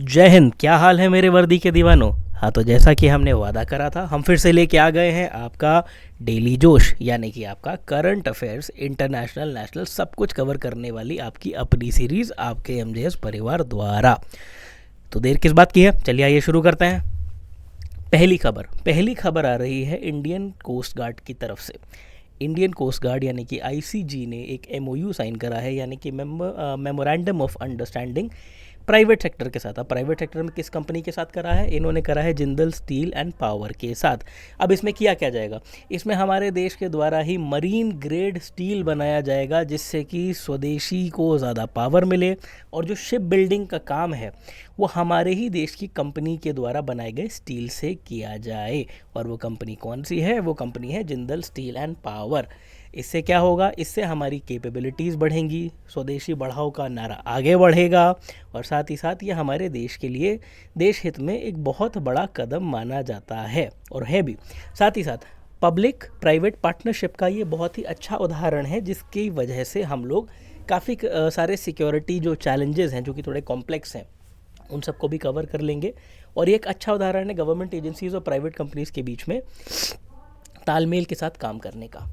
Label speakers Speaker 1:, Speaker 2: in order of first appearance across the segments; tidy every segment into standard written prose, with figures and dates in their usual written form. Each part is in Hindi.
Speaker 1: जय हिंद। क्या हाल है मेरे वर्दी के दीवानों। हाँ, तो जैसा कि हमने वादा करा था, हम फिर से लेके आ गए हैं आपका डेली जोश, यानी कि आपका करंट अफेयर्स, इंटरनेशनल नेशनल सब कुछ कवर करने वाली आपकी अपनी सीरीज़ आपके एमजेएस परिवार द्वारा। तो देर किस बात की है, चलिए आइए शुरू करते हैं। पहली खबर आ रही है इंडियन कोस्ट गार्ड की तरफ से। इंडियन कोस्ट गार्ड यानी कि आईसीजी ने एक एमओयू साइन करा है, यानी कि memorandum of understanding private sector के साथ। अब प्राइवेट सेक्टर में किस कंपनी के साथ करा है? इन्होंने करा है जिंदल स्टील एंड पावर के साथ। अब इसमें किया क्या जाएगा? इसमें हमारे देश के द्वारा ही मरीन ग्रेड स्टील बनाया जाएगा, जिससे कि स्वदेशी को ज़्यादा पावर मिले और जो शिप बिल्डिंग का काम है वो हमारे ही देश की कंपनी के द्वारा बनाए गए स्टील से किया जाए। और वो कंपनी कौन सी है? वो कंपनी है जिंदल स्टील एंड पावर। इससे क्या होगा? इससे हमारी कैपेबिलिटीज़ बढ़ेंगी, स्वदेशी बढ़ाओ का नारा आगे बढ़ेगा और साथ ही साथ ये हमारे देश के लिए, देश हित में एक बहुत बड़ा कदम माना जाता है और है भी। साथ ही साथ पब्लिक प्राइवेट पार्टनरशिप का ये बहुत ही अच्छा उदाहरण है, जिसकी वजह से हम लोग काफ़ी सारे सिक्योरिटी जो चैलेंजेस हैं, जो कि थोड़े कॉम्प्लेक्स हैं, उन सबको भी कवर कर लेंगे। और ये एक अच्छा उदाहरण है गवर्नमेंट एजेंसीज़ और प्राइवेट कंपनीज़ के बीच में तालमेल के साथ काम करने का।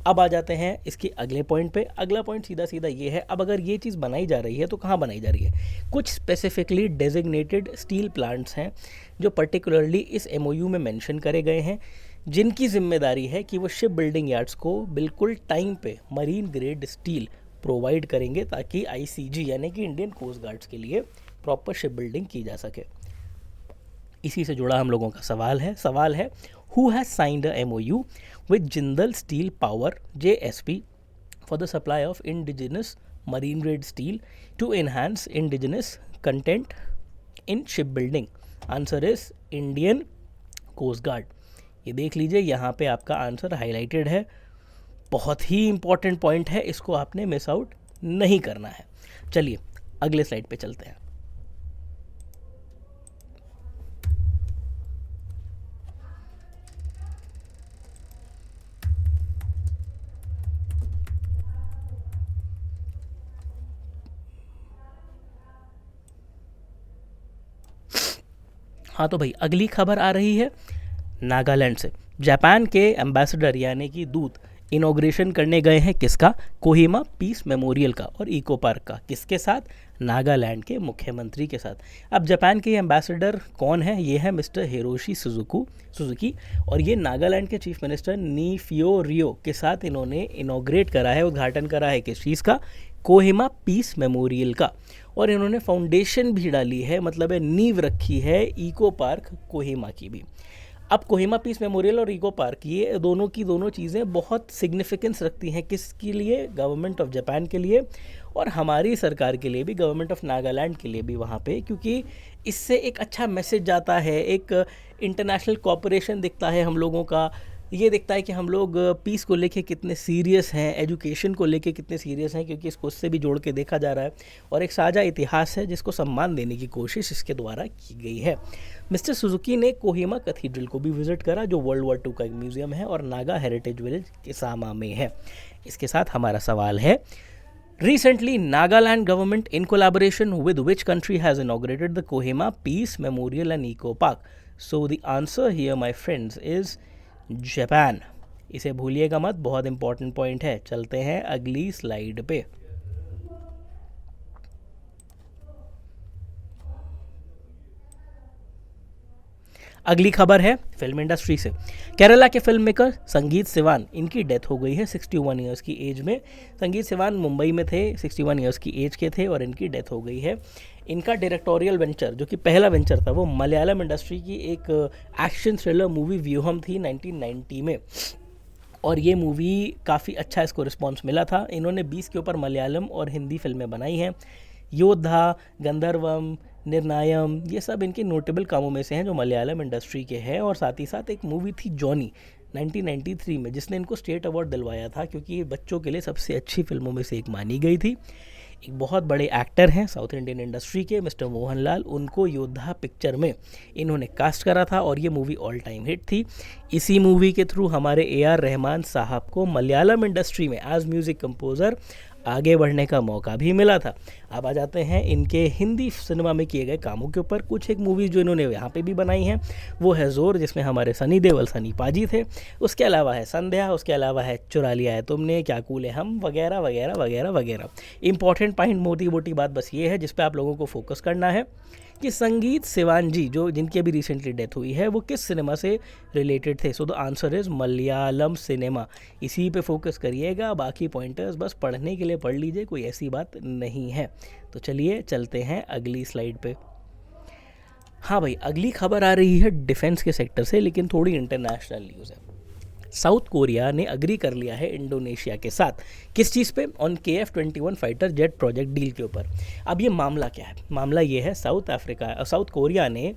Speaker 1: अब आ जाते हैं इसके अगले पॉइंट पे। अगला पॉइंट सीधा सीधा ये है, अब अगर ये चीज़ बनाई जा रही है तो कहाँ बनाई जा रही है? कुछ स्पेसिफिकली डेजिग्नेटेड स्टील प्लांट्स हैं जो पर्टिकुलरली इस एमओयू में मेंशन करे गए हैं, जिनकी जिम्मेदारी है कि वो शिप बिल्डिंग यार्ड्स को बिल्कुल टाइम पे मरीन ग्रेड स्टील प्रोवाइड करेंगे, ताकि आईसीजी यानी कि इंडियन कोस्ट गार्ड्स के लिए प्रॉपर शिप बिल्डिंग की जा सके। इसी से जुड़ा हम लोगों का सवाल है who has signed a MOU with Jindal Steel Power JSP for the supply of indigenous marine grade steel to enhance indigenous content in shipbuilding. Answer is Indian Coast Guard. ये देख लीजिए, यहाँ पे आपका आंसर हाईलाइटेड है। बहुत ही इंपॉर्टेंट पॉइंट है, इसको आपने मिस आउट नहीं करना है। चलिए अगले स्लाइड पे चलते हैं। हाँ तो भाई, अगली खबर आ रही है नागालैंड से। जापान के एम्बेसडर यानी कि दूत इनॉग्रेशन करने गए हैं किसका? कोहिमा पीस मेमोरियल का और इको पार्क का। किसके साथ? नागालैंड के मुख्यमंत्री के साथ। अब जापान के एम्बेसडर कौन है? ये है मिस्टर हिरोशी सुजुकी और ये नागालैंड के चीफ मिनिस्टर नीफियो रियो के साथ इन्होंने इनॉग्रेट करा है, उद्घाटन करा है किस चीज़ का? कोहिमा पीस मेमोरियल का। और इन्होंने फाउंडेशन भी डाली है, मतलब है नींव रखी है इको पार्क कोहिमा की भी। अब कोहिमा पीस मेमोरियल और इको पार्क, ये दोनों की दोनों चीज़ें बहुत सिग्निफिकेंस रखती हैं। किसके लिए? गवर्नमेंट ऑफ जापान के लिए और हमारी सरकार के लिए भी, गवर्नमेंट ऑफ नागालैंड के लिए भी वहाँ पे, क्योंकि इससे एक अच्छा मैसेज जाता है, एक इंटरनेशनल कोऑपरेशन दिखता है हम लोगों का। ये दिखता है कि हम लोग पीस को लेके कितने सीरियस हैं, एजुकेशन को लेके कितने सीरियस हैं, क्योंकि इसको उससे भी जोड़ के देखा जा रहा है। और एक साझा इतिहास है जिसको सम्मान देने की कोशिश इसके द्वारा की गई है। मिस्टर सुजुकी ने कोहिमा कैथीड्रल को भी विजिट करा, जो वर्ल्ड वॉर 2 का एक म्यूजियम है और नागा हेरिटेज विलेज किसामा में है। इसके साथ हमारा सवाल है, Recently, Nagaland government in collaboration with which country has inaugurated the Kohima Peace Memorial and Eco Park? So the answer here, my friends, is Japan. इसे भूलिएगा मत, बहुत इंपॉर्टेंट पॉइंट है। चलते हैं अगली स्लाइड पे। अगली खबर है फिल्म इंडस्ट्री से। केरला के फिल्म मेकर संगीत सिवान, इनकी डेथ हो गई है 61 ईयर्स की एज में। संगीत सिवान मुंबई में थे, 61 ईयर्स की एज के थे और इनकी डेथ हो गई है। इनका डायरेक्टोरियल वेंचर, जो कि पहला वेंचर था, वो मलयालम इंडस्ट्री की एक एक्शन थ्रिलर मूवी व्यूहम थी 1990 में। और ये मूवी काफ़ी अच्छा इसको रिस्पॉन्स मिला था। इन्होंने 20 के ऊपर मलयालम और हिंदी फिल्में बनाई हैं। योद्धा, गंधर्वम, निर्नायम, ये सब इनके नोटेबल कामों में से हैं जो मलयालम इंडस्ट्री के हैं। और साथ ही साथ एक मूवी थी जॉनी 1993 में, जिसने इनको स्टेट अवार्ड दिलवाया था, क्योंकि ये बच्चों के लिए सबसे अच्छी फिल्मों में से एक मानी गई थी। एक बहुत बड़े एक्टर हैं साउथ इंडियन इंडस्ट्री के, मिस्टर मोहनलाल, उनको योद्धा पिक्चर में इन्होंने कास्ट करा था और ये मूवी ऑल टाइम हिट थी। इसी मूवी के थ्रू हमारे AR रहमान साहब को मलयालम इंडस्ट्री में एज म्यूज़िक कंपोज़र आगे बढ़ने का मौका भी मिला था। अब आ जाते हैं इनके हिंदी सिनेमा में किए गए कामों के ऊपर। कुछ एक मूवीज़ जो इन्होंने यहाँ पे भी बनाई हैं वो है ज़ोर, जिसमें हमारे सनी देओल सनी पाजी थे। उसके अलावा है संध्या, उसके अलावा है चुरा लिया है तुमने, क्या कूल है हम, वगैरह वगैरह वगैरह वगैरह। इंपॉर्टेंट पॉइंट, मोटी मोटी बात बस ये है जिस पे आप लोगों को फोकस करना है कि संगीत सिवान जी जो जिनकी अभी रिसेंटली डेथ हुई है वो किस सिनेमा से रिलेटेड थे। सो the answer is Malayalam cinema. इसी पे फोकस करिएगा, बाकी पॉइंटर्स बस पढ़ने के लिए पढ़ लीजिए, कोई ऐसी बात नहीं है। तो चलिए चलते हैं अगली स्लाइड पे। हाँ भाई, अगली खबर आ रही है डिफेंस के सेक्टर से, लेकिन थोड़ी इंटरनेशनल न्यूज़ है। साउथ कोरिया ने अग्री कर लिया है इंडोनेशिया के साथ, किस चीज़ पे, on KF-21 fighter jet project deal के ऊपर। अब ये मामला क्या है, मामला ये है साउथ कोरिया ने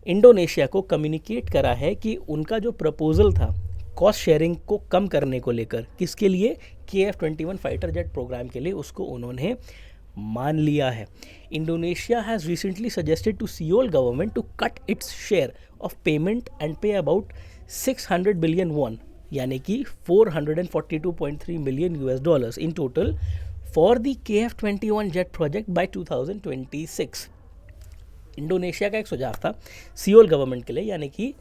Speaker 1: इंडोनेशिया को कम्युनिकेट करा है कि उनका जो प्रपोजल था कॉस्ट शेयरिंग को कम करने को लेकर, किसके लिए, KF-21 फाइटर जेट प्रोग्राम के लिए, उसको उन्होंने मान लिया है। Indonesia has recently suggested to Seoul government to cut its share of payment and pay about 600 billion won, यानी कि 442.3 million US dollars in total for the KF-21 jet project by 2026। Indonesia का एक सुझाव था सियोल गवर्नमेंट के लिए, यानी कि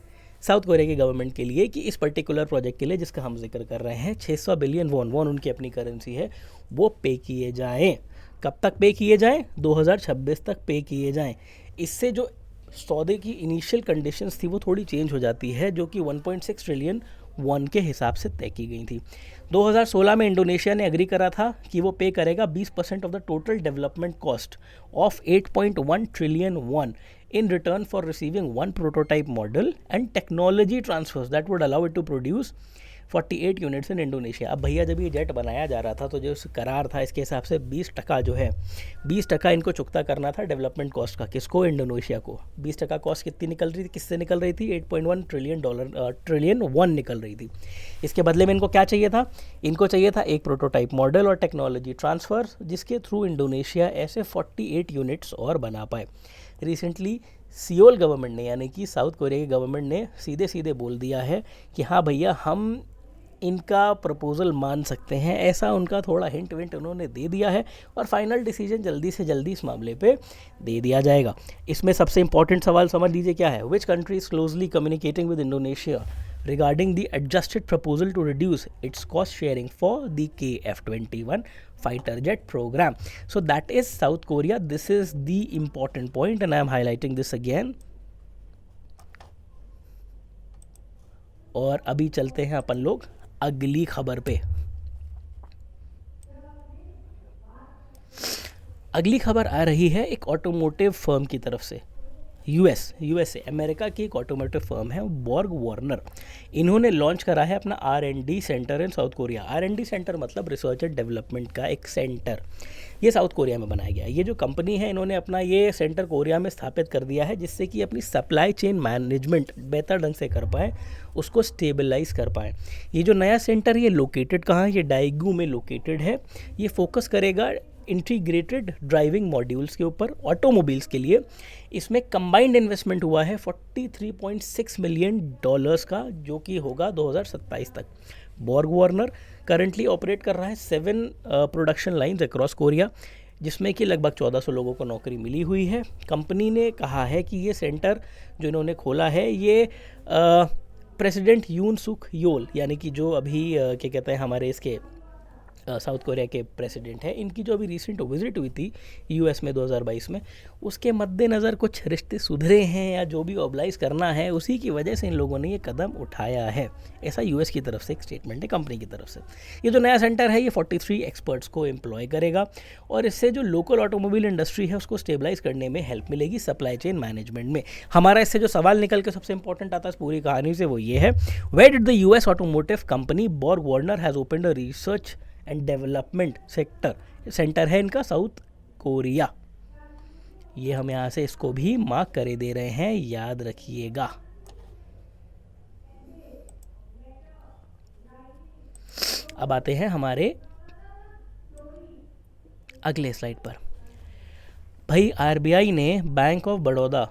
Speaker 1: साउथ कोरिया की गवर्नमेंट के लिए, कि इस पर्टिकुलर प्रोजेक्ट के लिए जिसका हम जिक्र कर रहे हैं 600 बिलियन वॉन उनकी अपनी करेंसी है, वो पे किए जाएं। कब तक पे किए जाएं, 2026 तक पे किए जाएं। इससे जो सौदे की इनिशियल कंडीशंस थी वो थोड़ी चेंज हो जाती है, जो कि 1.6 ट्रिलियन वॉन के हिसाब से तय की गई थी। 2016 में इंडोनेशिया ने एग्री करा था कि वो पे करेगा 20% of the total development cost of 8.1 trillion won in return for receiving one prototype model and technology transfers that would allow it to produce 48 units in Indonesia. अब भैया जब ये जेट बनाया जा रहा था तो जो करार था इसके हिसाब से 20% जो है 20% इनको चुकता करना था डेवलपमेंट कॉस्ट का। किसको, इंडोनेशिया को। 20% कॉस्ट कितनी निकल रही थी, किससे निकल रही थी, 8.1 ट्रिलियन वॉन निकल रही थी। इसके बदले में इनको क्या चाहिए था, इनको चाहिए था एक प्रोटोटाइप मॉडल और टेक्नोलॉजी ट्रांसफ़र, जिसके थ्रू इंडोनेशिया ऐसे 48 यूनिट्स और बना पाए। रिसेंटली सियोल गवर्नमेंट ने, यानी कि साउथ कोरिया की गवर्नमेंट ने सीधे सीधे बोल दिया है कि हाँ भैया हम इनका प्रपोज़ल मान सकते हैं, ऐसा उनका थोड़ा हिंट विंट उन्होंने दे दिया है और फाइनल डिसीजन जल्दी से जल्दी इस मामले पे दे दिया जाएगा। इसमें सबसे इंपॉर्टेंट सवाल समझ लीजिए क्या है, which country is closely communicating with Indonesia regarding the adjusted proposal to reduce its cost sharing for the KF-21 fighter jet program. So that is South Korea. This is the important point and I am highlighting this again. और अभी चलते हैं अपन लोग अगली खबर पे। अगली खबर आ रही है एक ऑटोमोटिव फर्म की तरफ से, यूएसए अमेरिका की एक ऑटोमोटिव फर्म है बॉर्ग वार्नर। इन्होंने लॉन्च करा है अपना R&D सेंटर इन साउथ कोरिया। R&D सेंटर मतलब रिसर्च एंड डेवलपमेंट का एक सेंटर, ये साउथ कोरिया में बनाया गया है। ये जो कंपनी है इन्होंने अपना ये सेंटर कोरिया में स्थापित कर दिया है, जिससे कि अपनी सप्लाई चेन मैनेजमेंट बेहतर ढंग से कर पाएँ, उसको स्टेबलाइज कर पाएँ। ये जो नया सेंटर ये लोकेटेड कहाँ है, ये डाइगू में लोकेटेड है। ये फोकस करेगा इंटीग्रेटेड ड्राइविंग मॉड्यूल्स के ऊपर ऑटोमोबाइल्स के लिए। इसमें कंबाइंड इन्वेस्टमेंट हुआ है 43.6 मिलियन डॉलर्स का, जो कि होगा 2027 तक। बॉर्ग वार्नर करंटली ऑपरेट कर रहा है 7 प्रोडक्शन लाइंस अक्रॉस कोरिया, जिसमें कि लगभग 1400 लोगों को नौकरी मिली हुई है। कंपनी ने कहा है कि ये सेंटर जो इन्होंने खोला है ये प्रेसिडेंट यून सुक योल, यानी कि जो अभी क्या कहते हैं हमारे इसके साउथ कोरिया के प्रेसिडेंट हैं, इनकी जो अभी रिसेंट विजिट हुई थी यूएस में 2022 में, उसके मद्देनज़र कुछ रिश्ते सुधरे हैं या जो भी ऑब्लाइज करना है, उसी की वजह से इन लोगों ने ये कदम उठाया है। ऐसा यूएस की तरफ से एक स्टेटमेंट है कंपनी की तरफ से। ये जो नया सेंटर है ये 43 एक्सपर्ट्स को एम्प्लॉय करेगा और इससे जो लोकल ऑटोमोबाइल इंडस्ट्री है उसको स्टेबलाइज करने में हेल्प मिलेगी सप्लाई चेन मैनेजमेंट में। हमारा इससे जो सवाल निकल के सबसे इंपॉर्टेंट आता है इस पूरी कहानी से वो ये है, where did the US automotive company Borg Warner has opened a research and development centre है इनका साउथ कोरिया। ये हम यहाँ से इसको भी मार्क करे दे रहे हैं, याद रखिएगा। अब आते हैं हमारे अगले स्लाइड पर। भाई आरबीआई ने बैंक ऑफ बड़ौदा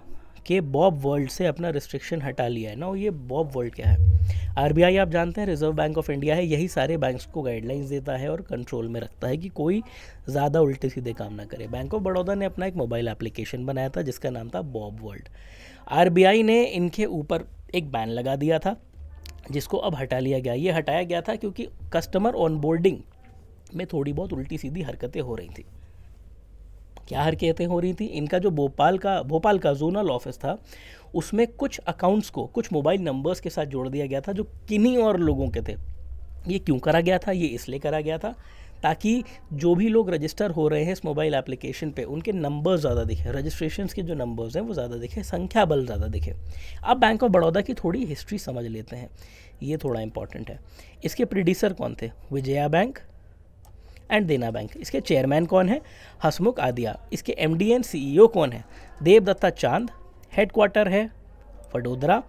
Speaker 1: कि बॉब वर्ल्ड से अपना रिस्ट्रिक्शन हटा लिया है ना। ये बॉब वर्ल्ड क्या है? आरबीआई आप जानते हैं रिजर्व बैंक ऑफ इंडिया है, यही सारे बैंक्स को गाइडलाइंस देता है और कंट्रोल में रखता है कि कोई ज़्यादा उल्टे सीधे काम ना करे। बैंक ऑफ बड़ौदा ने अपना एक मोबाइल एप्लीकेशन बनाया था जिसका नाम था बॉब वर्ल्ड। आरबीआई ने इनके ऊपर एक बैन लगा दिया था जिसको अब हटा लिया गया। ये हटाया गया था क्योंकि कस्टमर ऑनबोर्डिंग में थोड़ी बहुत उल्टी सीधी हरकतें हो रही थी। क्या हरकतें हो रही थी? इनका जो भोपाल का जोनल ऑफिस था उसमें कुछ अकाउंट्स को कुछ मोबाइल नंबर्स के साथ जोड़ दिया गया था जो किन्हीं और लोगों के थे। ये क्यों करा गया था? ये इसलिए करा गया था ताकि जो भी लोग रजिस्टर हो रहे हैं इस मोबाइल एप्लीकेशन पे उनके नंबर ज़्यादा दिखे, रजिस्ट्रेशंस के जो नंबर्स हैं वो ज़्यादा दिखे, संख्या बल ज़्यादा दिखे। अब बैंक ऑफ बड़ौदा की थोड़ी हिस्ट्री समझ लेते हैं, ये थोड़ा इंपॉर्टेंट है। इसके प्रीडिसर कौन थे? विजया बैंक एंड देना बैंक। इसके चेयरमैन कौन है? हसमुख आदिया। इसके एमडी एंड सीईओ कौन है? देवदत्ता चांद। हेडक्वार्टर है वडोदरा।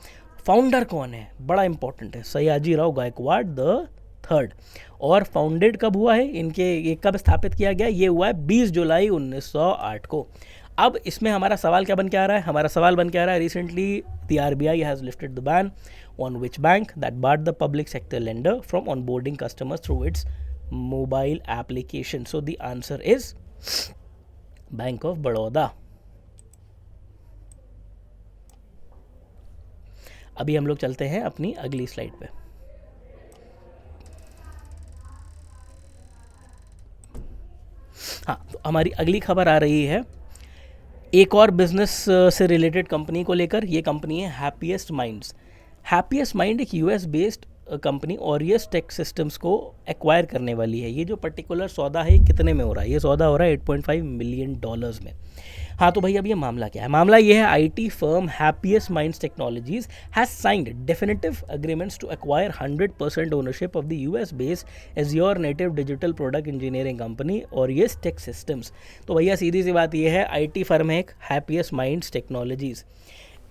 Speaker 1: फाउंडर कौन है? बड़ा इंपॉर्टेंट है, सयाजी राव गायकवाड़ द थर्ड। और फाउंडेड कब हुआ है? ये कब स्थापित किया गया? ये हुआ है 20 जुलाई 1908 को। अब इसमें हमारा सवाल क्या बन के आ रहा है? हमारा सवाल बन के आ रहा है recently the RBI has lifted the ban on which bank that barred the public sector lender from onboarding customers through its mobile application. So the answer is Bank of Baroda. अभी हम लोग चलते हैं अपनी अगली स्लाइड पे। हाँ, तो हमारी अगली खबर आ रही है एक और बिजनेस से रिलेटेड कंपनी को लेकर। ये कंपनी है हैप्पीएस्ट माइंड्स। हैप्पीएस्ट माइंड एक US based company Aureus Tech Systems को एक्वायर करने वाली है। ये जो पर्टिकुलर सौदा है कितने में हो रहा है? ये सौदा हो रहा है $8.5 मिलियन में। हाँ, तो भाई अब ये मामला क्या है? मामला ये है IT firm Happiest Minds Technologies has signed definitive agreements to acquire 100% ownership of the US based Azure native digital product engineering company Aureus Tech Systems. तो भैया सीधी सी बात ये है, आईटी फर्म है एक हैप्पीएस्ट माइंड्स टेक्नोलॉजीज,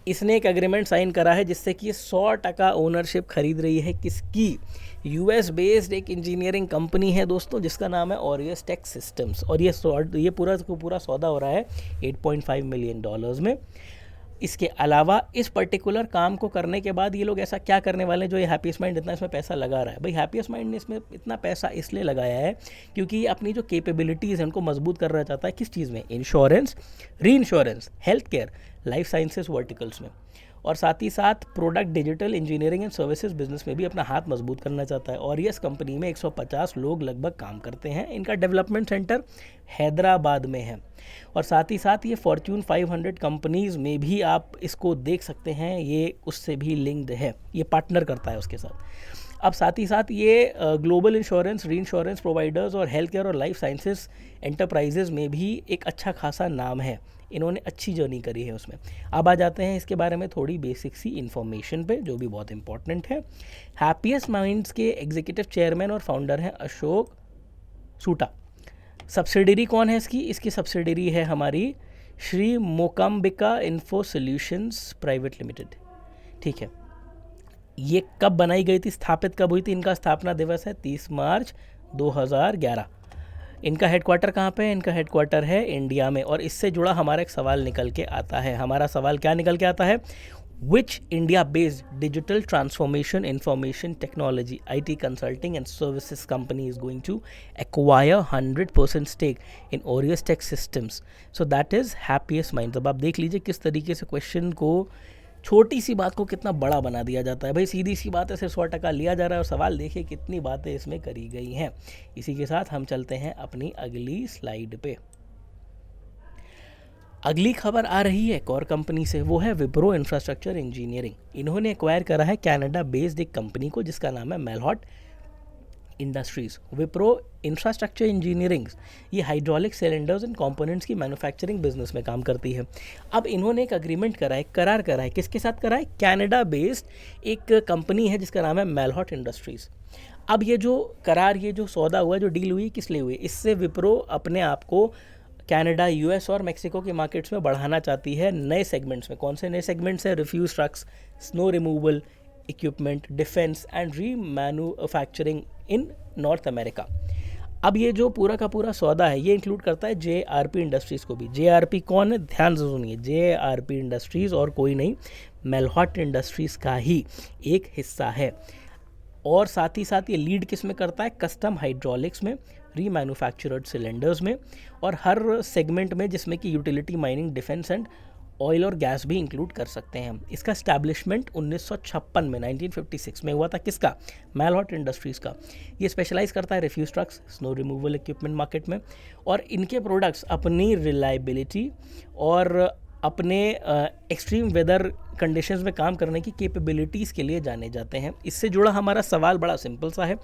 Speaker 1: इसने एक एग्रीमेंट साइन करा है जिससे कि 100% ओनरशिप खरीद रही है किसकी? यूएस बेस्ड एक इंजीनियरिंग कंपनी है दोस्तों जिसका नाम है ऑरियस टेक सिस्टम्स। और ये पूरा सौदा हो रहा है $8.5 मिलियन में। इसके अलावा इस पर्टिकुलर काम को करने के बाद ये लोग ऐसा क्या करने वाले हैं जो ये हैप्पीएस्ट माइंड इतना इसमें पैसा लगा रहा है? भाई हैप्पीएस्ट माइंड ने इसमें इतना पैसा इसलिए लगाया है क्योंकि ये अपनी जो कैपेबिलिटीज़ हैं उनको मजबूत करना चाहता है। किस चीज़ में? इंश्योरेंस, री insurance, health care, life sciences verticals में। और साथ ही साथ product digital engineering and services business में भी अपना हाथ मजबूत करना चाहता है। और इस कंपनी में 150 लोग लगभग काम करते हैं। इनका डेवलपमेंट सेंटर हैदराबाद में है। और साथ ही साथ ये फॉर्च्यून 500 कंपनीज़ में भी आप इसको देख सकते हैं, ये उससे भी लिंक्ड है, ये पार्टनर करता है उसके साथ। अब साथ ही साथ ये ग्लोबल इंश्योरेंस, री इंश्योरेंस प्रोवाइडर्स और हेल्थ केयर और लाइफ साइंसेस एंटरप्राइजेज़ में भी एक अच्छा खासा नाम है। इन्होंने अच्छी जर्नी करी है उसमें। अब आ जाते हैं इसके बारे में थोड़ी बेसिक सी इन्फॉर्मेशन पे जो भी बहुत इंपॉर्टेंट है। हैप्पीएस्ट माइंड्स के एग्जीक्यूटिव चेयरमैन और फाउंडर हैं अशोक सूटा। सब्सिडरी कौन है इसकी? इसकी सब्सिडरी है हमारी Shri Mookambika info solutions private limited. ठीक है, ये कब बनाई गई थी, स्थापित कब हुई थी? इनका स्थापना दिवस है 30 मार्च 2011। इनका हेडक्वार्टर कहाँ पे है? इनका हेडक्वार्टर है इंडिया में। और इससे जुड़ा हमारा एक सवाल निकल के आता है। हमारा सवाल क्या निकल के आता है? Which India based digital transformation information technology IT consulting and services company is going to acquire 100% stake in Aureus Tech Systems? So that is Happiest Minds. अब आप देख लीजिए किस तरीके से क्वेश्चन को, छोटी सी बात को कितना बड़ा बना दिया जाता है। भाई सीधी सी बात है, सिर्फ 100% लिया जा रहा है और सवाल देखिए कितनी बातें इसमें करी गई हैं। इसी के साथ हम चलते हैं अपनी अगली स्लाइड पे। अगली खबर आ रही है एक और कंपनी से, वो है विप्रो इंफ्रास्ट्रक्चर इंजीनियरिंग। इन्होंने एक्वायर करा है कनाडा बेस्ड एक कंपनी को जिसका नाम है मेलहॉट इंडस्ट्रीज। विप्रो इंफ्रास्ट्रक्चर इंजीनियरिंग ये हाइड्रोलिक सिलेंडर्स एंड कंपोनेंट्स की मैन्युफैक्चरिंग बिजनेस में काम करती है। अब इन्होंने एक एग्रीमेंट करा है, करार करा है, किसके साथ करा है? कनाडा बेस्ड एक कंपनी है जिसका नाम है मेलहॉट इंडस्ट्रीज। अब ये जो करार, ये जो सौदा हुआ, जो डील हुई, किस लिए हुई? इससे विप्रो अपने आप को कनाडा, यूएस और मेक्सिको की मार्केट्स में बढ़ाना चाहती है नए सेगमेंट्स में। कौन से नए सेगमेंट्स हैं? Refuse trucks, snow removal equipment, defence and remanufacturing in North America. अब ये जो पूरा का पूरा सौदा है ये इंक्लूड करता है JRP इंडस्ट्रीज़ को भी। JRP कौन है, ध्यान से सुनिए, JRP इंडस्ट्रीज़ और कोई नहीं, मेलहॉट इंडस्ट्रीज़ का ही एक हिस्सा है। और साथ ही साथ ये लीड किस में करता है, कस्टम हाइड्रोलिक्स में, रीमैन्युफैक्चर्ड सिलेंडर्स में, और हर सेगमेंट में जिसमें कि utility, mining, defence and oil और गैस भी इंक्लूड कर सकते हैं हम। इसका स्टैब्लिशमेंट 1956 में 1956 में हुआ था। किसका, मेलहॉट इंडस्ट्रीज़ का। ये स्पेशलाइज करता है refuse trucks, snow removal equipment market में, और इनके प्रोडक्ट्स अपनी रिलायबिलिटी और अपने एक्सट्रीम वेदर कंडीशंस में काम करने की कैपेबिलिटीज़ के लिए जाने जाते हैं। इससे जुड़ा हमारा सवाल बड़ा सिंपल सा है,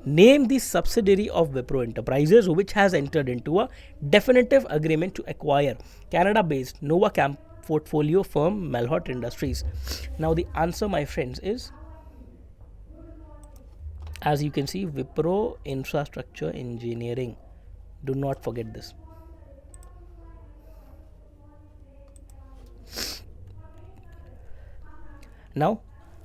Speaker 1: name the subsidiary of Wipro Enterprises which has entered into a definitive agreement to acquire Canada based Nova Camp portfolio firm Melhot Industries. Now the answer, my friends, is, as you can see, Wipro Infrastructure Engineering. Do not forget this. Now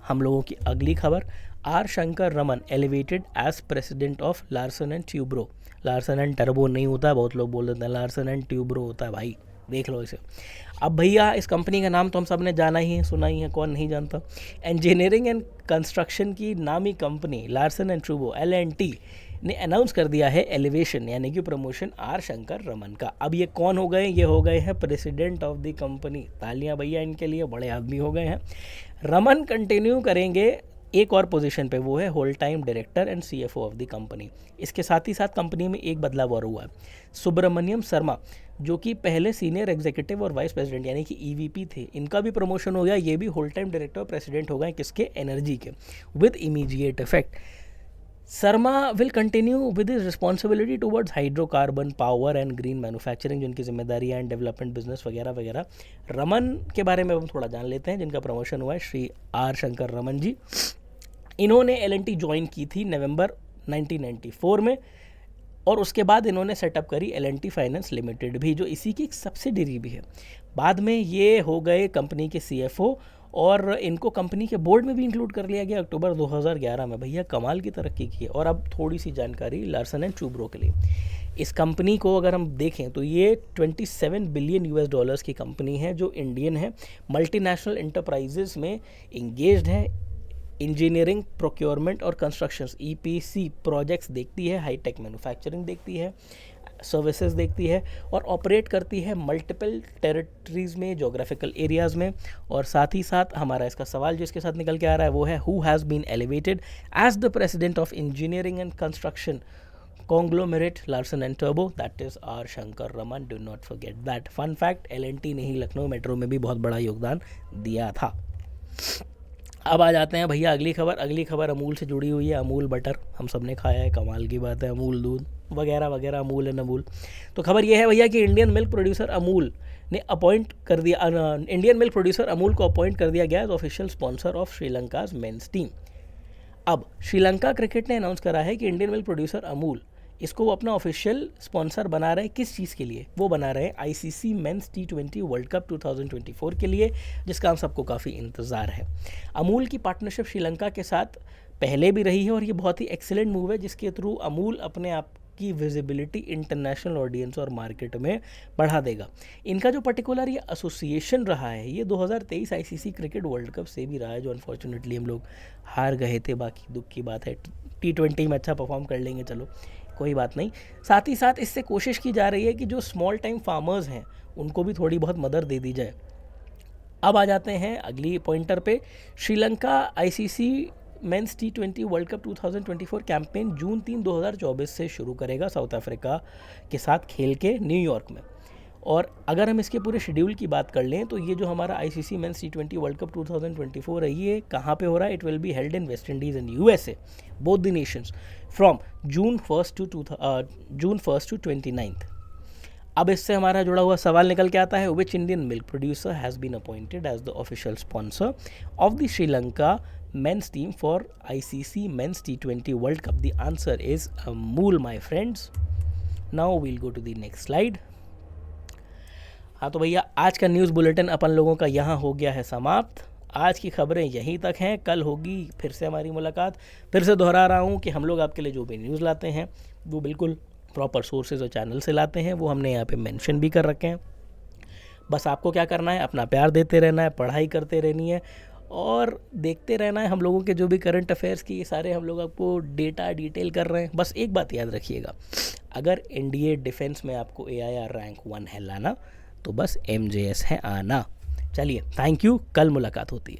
Speaker 1: हम लोगों की अगली खबर, R Shankar Raman elevated as president of Larsen and Toubro. Larsen and turbo नहीं होता है, बहुत लोग बोल देते हैं, लार्सन एंड ट्यूब्रो होता है भाई, देख लो इसे। अब भैया इस कंपनी का नाम तो हम सब ने जाना ही है, सुना ही है, कौन नहीं जानता। इंजीनियरिंग एंड कंस्ट्रक्शन की नामी company Larsen and Toubro LNT ने अनाउंस कर दिया है एलिवेशन यानी कि प्रमोशन आर शंकर रमन का। अब ये कौन हो गए, ये हो गए हैं प्रेसिडेंट ऑफ द कंपनी। तालियां भैया इनके लिए, बड़े आदमी हो गए हैं। रमन कंटिन्यू करेंगे एक और पोजीशन पे, वो है whole time director and CFO of the company. इसके साथ ही साथ कंपनी में एक बदलाव और हुआ है। सुब्रमण्यम शर्मा जो कि पहले सीनियर एग्जीक्यूटिव और वाइस प्रेसिडेंट यानी कि EVP थे, इनका भी प्रमोशन हो गया। ये भी होल टाइम डायरेक्टर और प्रेसिडेंट हो गए, किसके, एनर्जी के, with immediate effect. Sharma will continue with his responsibility towards hydrocarbon power and green manufacturing, जिनकी जिम्मेदारियां एंड डेवलपमेंट बिजनेस वगैरह वगैरह। रमन के बारे में हम थोड़ा जान लेते हैं, जिनका प्रमोशन हुआ है, श्री आर शंकर रमन जी। इन्होंने LNT ज्वाइन की थी नवंबर 1994 में, और उसके बाद इन्होंने सेटअप करी LNT फाइनेंस लिमिटेड भी, जो इसी की एक सब्सिडरी भी है। बाद में ये हो गए कंपनी के CFO, और इनको कंपनी के बोर्ड में भी इंक्लूड कर लिया गया अक्टूबर 2011 में। भैया कमाल की तरक्की की है। और अब थोड़ी सी जानकारी लार्सन एंड ट्यूब्रो के लिए। इस कंपनी को अगर हम देखें तो ये 27 बिलियन US डॉलर्स की कंपनी है, जो इंडियन है, मल्टीनेशनल इंटरप्राइजेज में इंगेज्ड है, इंजीनियरिंग, प्रोक्योरमेंट और कंस्ट्रक्शंस EPC प्रोजेक्ट्स देखती है, हाईटेक मैन्युफैक्चरिंग देखती है, सर्विसेज देखती है, और ऑपरेट करती है मल्टीपल टेरिटरीज़ में, जोग्राफिकल एरियाज़ में। और साथ ही साथ हमारा इसका सवाल जो इसके साथ निकल के आ रहा है वो है, who has been elevated as the president of engineering and construction conglomerate Larsen and turbo, that is R Shankar Raman. Do not forget that. Fun fact, LNT ने ही लखनऊ मेट्रो में भी बहुत बड़ा योगदान दिया था। अब आ जाते हैं भैया अगली खबर। अगली खबर अमूल से जुड़ी हुई है। अमूल बटर हम सब ने खाया है, कमाल की बात है, अमूल दूध वगैरह वगैरह, अमूल एंड अमूल। तो खबर ये है भैया कि इंडियन मिल्क प्रोड्यूसर अमूल ने अपॉइंट कर दिया, इंडियन मिल्क प्रोड्यूसर अमूल को अपॉइंट कर दिया गया as official sponsor of Sri Lanka's men's team. अब श्रीलंका क्रिकेट ने अनाउंस करा है कि इंडियन मिल्क प्रोड्यूसर अमूल इसको वो अपना ऑफिशियल स्पॉन्सर बना रहे हैं। किस चीज़ के लिए वो बना रहे हैं? ICC mains T20 world cup 2024 के लिए, जिसका हम सबको काफ़ी इंतज़ार है। अमूल की पार्टनरशिप श्रीलंका के साथ पहले भी रही है, और ये बहुत ही एक्सीलेंट मूव है, जिसके थ्रू अमूल अपने आप की विजिबिलिटी इंटरनेशनल ऑडियंस और मार्केट में बढ़ा देगा। इनका जो पर्टिकुलर ये एसोसिएशन रहा है, ये 2023 ICC क्रिकेट वर्ल्ड कप से भी रहा है, जो अनफॉर्चुनेटली हम लोग हार गए थे। बाकी दुख की बात है, T20 में अच्छा परफॉर्म कर लेंगे, चलो कोई बात नहीं। साथ ही साथ इससे कोशिश की जा रही है कि जो स्मॉल टाइम फार्मर्स हैं उनको भी थोड़ी बहुत मदद दे दी जाए। अब आ जाते हैं अगली पॉइंटर पे। Sri Lanka ICC mains T20 world cup 2024 campaign जून 3, 2024 से शुरू करेगा साउथ अफ्रीका के साथ खेल के न्यूयॉर्क में। और अगर हम इसके पूरे शेड्यूल की बात कर लें तो ये जो हमारा ICC mains T20 world cup 2024 है, ये कहाँ पे हो रहा है? It will be held in West Indies and USA, both the Nations, from June 1 to 29। अब इससे हमारा जुड़ा हुआ सवाल निकल के आता है, which Indian milk producer has been appointed as the official sponsor of the Sri Lanka men's team for ICC men's T20 World Cup? The answer is Amul, my friends. Now we'll go to the next slide. हाँ तो भैया आज का न्यूज़ बुलेटिन अपन लोगों का यहाँ हो गया है समाप्त। आज की खबरें यहीं तक हैं, कल होगी फिर से हमारी मुलाकात। फिर से दोहरा रहा हूँ कि हम लोग आपके लिए जो भी न्यूज़ लाते हैं वो बिल्कुल प्रॉपर सोर्सेज और चैनल से लाते हैं, वो हमने यहाँ पे मेंशन भी कर रखे हैं। बस आपको क्या करना है, अपना प्यार देते रहना है, पढ़ाई करते रहनी है और देखते रहना है हम लोगों के जो भी करंट अफेयर्स की, ये सारे हम लोग आपको डेटा डिटेल कर रहे हैं। बस एक बात याद रखिएगा, अगर एनडीए डिफेंस में आपको AIR रैंक 1 है लाना, तो बस MJS है आना। चलिए, थैंक यू, कल मुलाकात होती है।